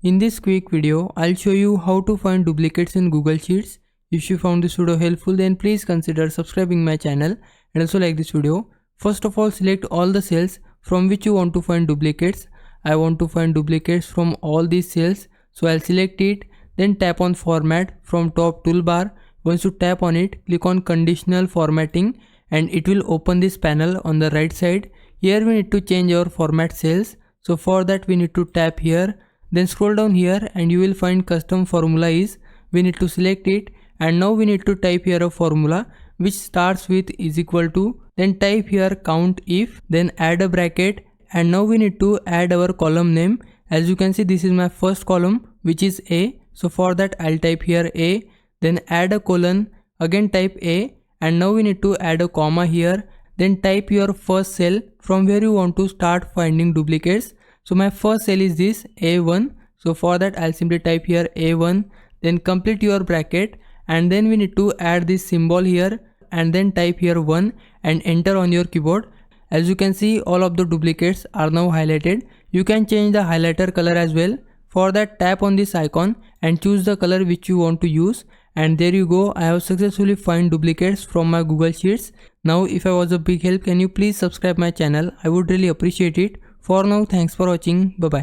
In this quick video, I'll show you how to find duplicates in Google Sheets. If you found this video helpful, then please consider subscribing my channel and also like this video. First of all, select all the cells from which you want to find duplicates. I want to find duplicates from all these cells, so I'll select it, then tap on Format from top toolbar. Once you tap on it, click on Conditional Formatting and it will open this panel on the right side. Here we need to change our format cells, so for that we need to tap here. Then scroll down here and you will find custom formula is. We need to select it and now we need to type here a formula which starts with is equal to, then type here count if, then add a bracket, and now we need to add our column name. As you can see, this is my first column which is A, so for that I'll type here A, then add a colon, again type A, and now we need to add a comma here, then type your first cell from where you want to start finding duplicates. So my first cell is this A1, so for that I'll simply type here A1, then complete your bracket, and then we need to add this symbol here and then type here 1 and enter on your keyboard. As you can see, all of the duplicates are now highlighted. You can change the highlighter color as well. For that, tap on this icon and choose the color which you want to use, and there you go. I have successfully found duplicates from my Google Sheets. Now if I was a big help, can you please subscribe my channel? I would really appreciate it. For now, thanks for watching. Bye bye.